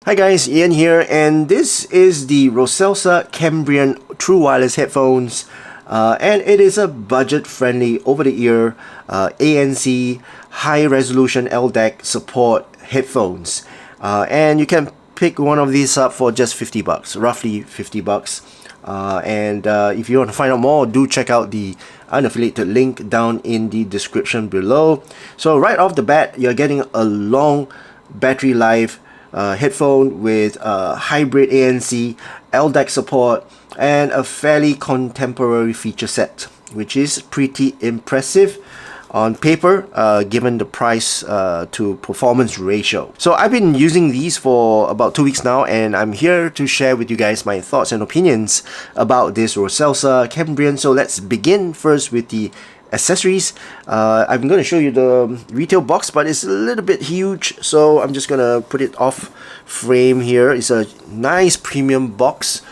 Hi guys, Ian here, and this is the ROSESELSA Cambrian True Wireless Headphones, and it is a budget-friendly, over-the-ear ANC high-resolution LDAC support headphones, and you can pick one of these up for just 50 bucks, roughly 50 bucks. And if you want to find out more, do check out the unaffiliated link down in the description below. So right off the bat, you're getting a long battery life headphone with hybrid ANC, LDAC support, and a fairly contemporary feature set, which is pretty impressive on paper, given the price to performance ratio. So I've been using these for about 2 weeks now, and I'm here to share with you guys my thoughts and opinions about this ROSESELSA Cambrian. So let's begin first with the accessories. I'm going to show you the retail box, but it's a little bit huge, so I'm just going to put it off frame here. It's a nice premium box,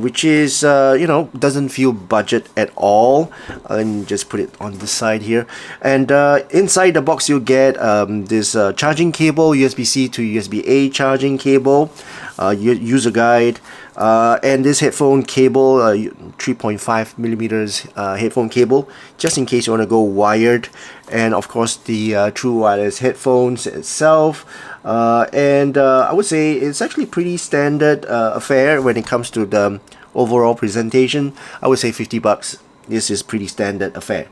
which is you know, doesn't feel budget at all. And just put it on this side here, and inside the box you'll get this charging cable, USB-C to USB-A charging cable, user guide, and this headphone cable, 3.5 millimeters headphone cable, just in case you want to go wired, and of course the true wireless headphones itself. And I would say it's actually pretty standard affair when it comes to the overall presentation. I would say 50 bucks. This is pretty standard affair.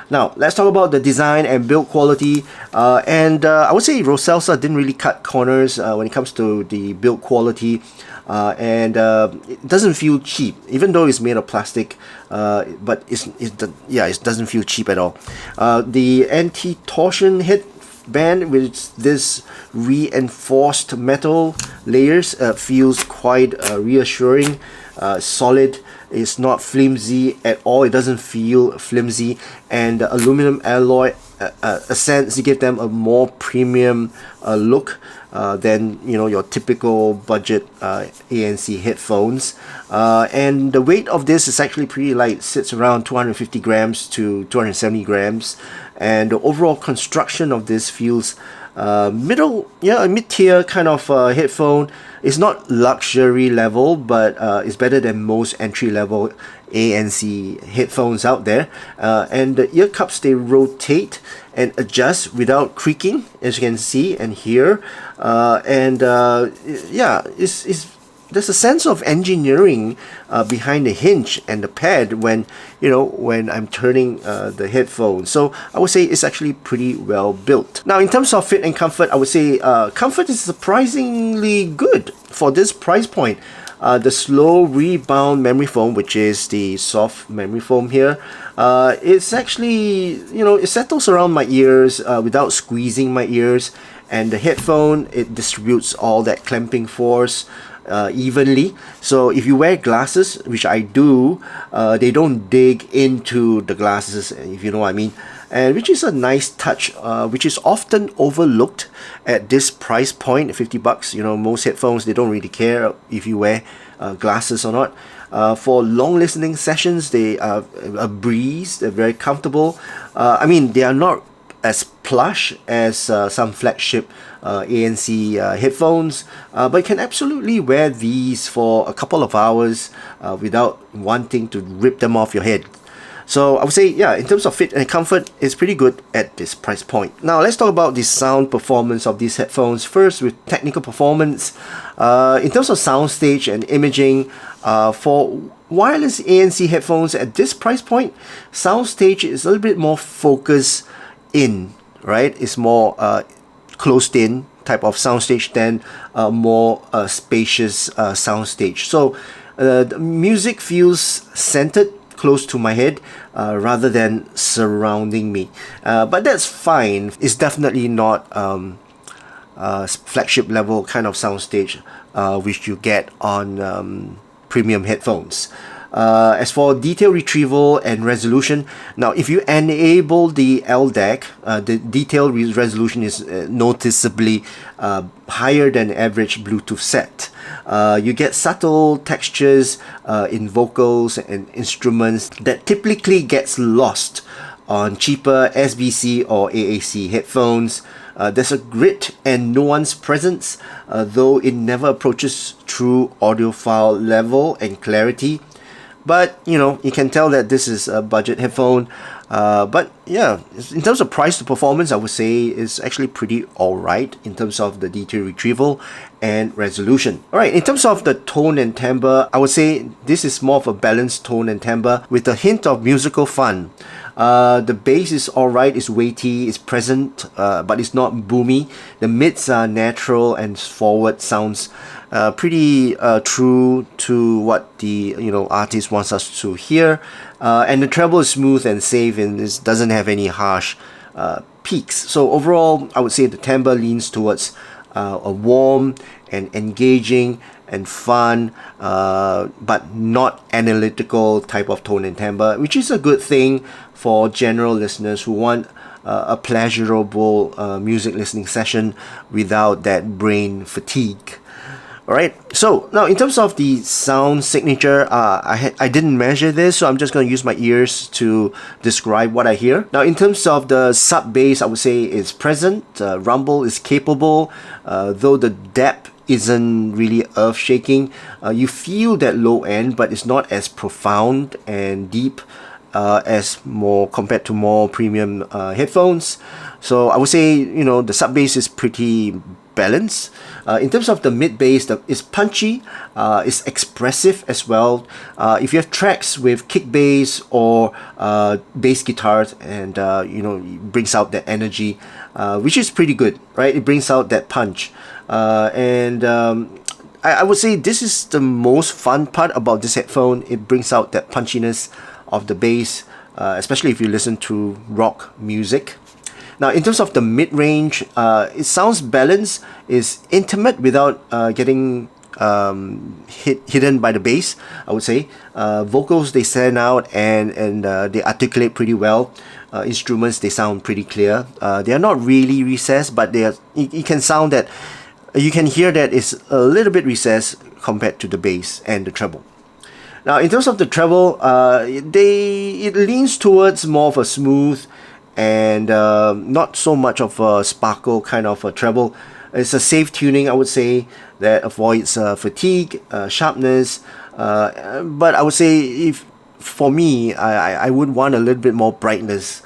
Now let's talk about the design and build quality, and I would say ROSESELSA didn't really cut corners when it comes to the build quality, and it doesn't feel cheap, even though it's made of plastic, but it doesn't feel cheap at all. The anti-torsion headband with this reinforced metal layers feels quite reassuring, solid. It's not flimsy at all. It doesn't feel flimsy, and the aluminum alloy accents to give them a more premium look than, you know, your typical budget ANC headphones. And the weight of this is actually pretty light. It sits around 250 grams to 270 grams, and the overall construction of this feels a mid-tier kind of headphone. It's not luxury level, but it's better than most entry-level ANC headphones out there. And the ear cups, they rotate and adjust without creaking, as you can see and hear. There's a sense of engineering behind the hinge and the pad when I'm turning the headphones. So I would say it's actually pretty well built. Now in terms of fit and comfort, I would say comfort is surprisingly good for this price point. The slow rebound memory foam, which is the soft memory foam here, it's actually, it settles around my ears without squeezing my ears, and the headphone, it distributes all that clamping force evenly. So if you wear glasses, which I do, they don't dig into the glasses, if you know what I mean, and which is a nice touch, which is often overlooked at this price point, 50 bucks. Most headphones, they don't really care if you wear glasses or not. For long listening sessions, they are a breeze. They're very comfortable. I mean, they are not as plush as some flagship ANC headphones, but you can absolutely wear these for a couple of hours without wanting to rip them off your head. So I would say, yeah, in terms of fit and comfort, it's pretty good at this price point. Now let's talk about the sound performance of these headphones. First, with technical performance, in terms of soundstage and imaging, for wireless ANC headphones at this price point, soundstage is a little bit more focused in, right? It's more closed in type of soundstage than more spacious soundstage. So the music feels centered close to my head rather than surrounding me, but that's fine. It's definitely not flagship level kind of soundstage which you get on premium headphones. As for detail retrieval and resolution, now if you enable the LDAC, the detail resolution is noticeably higher than average Bluetooth set. You get subtle textures in vocals and instruments that typically gets lost on cheaper SBC or AAC headphones. There's a grit and nuance presence, though it never approaches true audiophile level and clarity. But you know, you can tell that this is a budget headphone. But yeah, in terms of price to performance, I would say it's actually pretty alright in terms of the detail retrieval and resolution. Alright, in terms of the tone and timbre, I would say this is more of a balanced tone and timbre with a hint of musical fun. The bass is alright, it's weighty, it's present, but it's not boomy. The mids are natural and forward sounds pretty true to what the artist wants us to hear. And the treble is smooth and safe, and it doesn't have any harsh peaks. So overall, I would say the timbre leans towards a warm and engaging and fun, but not analytical type of tone and timbre, which is a good thing for general listeners who want a pleasurable music listening session without that brain fatigue. Alright, so now in terms of the sound signature, I didn't measure this, so I'm just going to use my ears to describe what I hear. Now in terms of the sub bass, I would say it's present, rumble is capable, though the depth isn't really earth shaking. You feel that low end, but it's not as profound and deep as more compared to more premium headphones. So I would say, the sub bass is pretty balanced. In terms of the mid bass, it's punchy, it's expressive as well. If you have tracks with kick bass or bass guitars, and it brings out that energy, which is pretty good, right? It brings out that punch, and I would say this is the most fun part about this headphone. It brings out that punchiness of the bass, especially if you listen to rock music. Now, in terms of the mid-range, it sounds balanced, is intimate without getting hidden by the bass, I would say. Vocals, they stand out and they articulate pretty well. Instruments, they sound pretty clear. They are not really recessed, but you can hear that it's a little bit recessed compared to the bass and the treble. Now, in terms of the treble, it leans towards more of a smooth and not so much of a sparkle kind of a treble. It's a safe tuning, I would say, that avoids fatigue, sharpness. But I would say, for me, I would want a little bit more brightness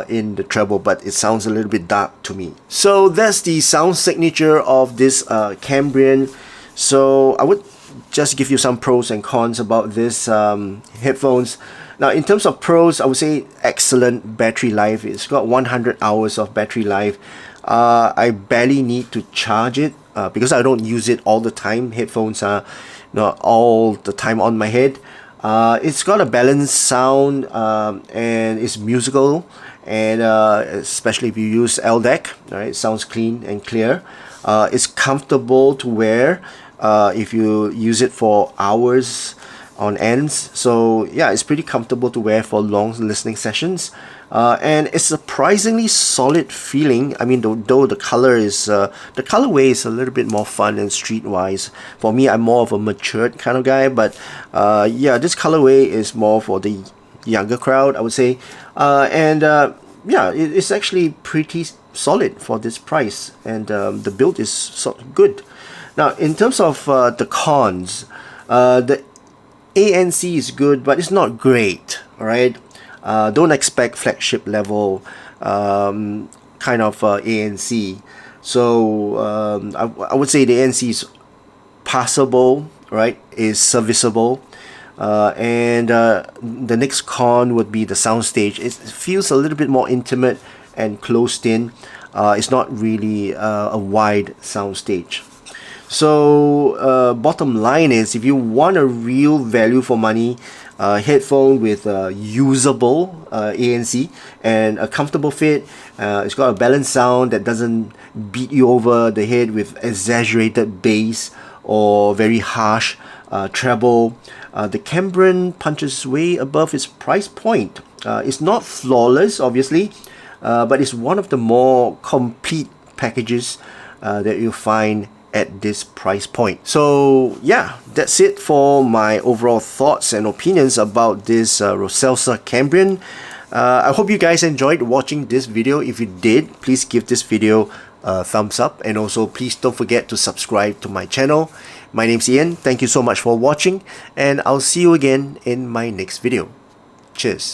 in the treble, but it sounds a little bit dark to me. So that's the sound signature of this Cambrian. So I would just give you some pros and cons about this headphones. Now, in terms of pros, I would say excellent battery life. It's got 100 hours of battery life. I barely need to charge it because I don't use it all the time. Headphones are not all the time on my head. It's got a balanced sound and it's musical, and especially if you use LDAC, right? It sounds clean and clear. It's comfortable to wear if you use it for hours on ends. So yeah, it's pretty comfortable to wear for long listening sessions, and it's surprisingly solid feeling. I mean, though the colorway is a little bit more fun and streetwise. For me, I'm more of a matured kind of guy, but yeah, this colorway is more for the younger crowd, I would say, and yeah, it's actually pretty solid for this price, and the build is good. Now, in terms of the cons, the ANC is good, but it's not great. All right, don't expect flagship level kind of ANC. So I would say the ANC is passable, right? Is serviceable, and the next con would be the soundstage. It feels a little bit more intimate and closed in. It's not really a wide soundstage. So bottom line is, if you want a real value for money headphone with usable ANC and a comfortable fit, it's got a balanced sound that doesn't beat you over the head with exaggerated bass or very harsh treble, the Cambrian punches way above its price point. It's not flawless, obviously, but it's one of the more complete packages that you'll find at this price point. So yeah, that's it for my overall thoughts and opinions about this ROSESELSA Cambrian. I hope you guys enjoyed watching this video. If you did, please give this video a thumbs up, and also please don't forget to subscribe to my channel. My name's Ian. Thank you so much for watching, and I'll see you again in my next video. Cheers.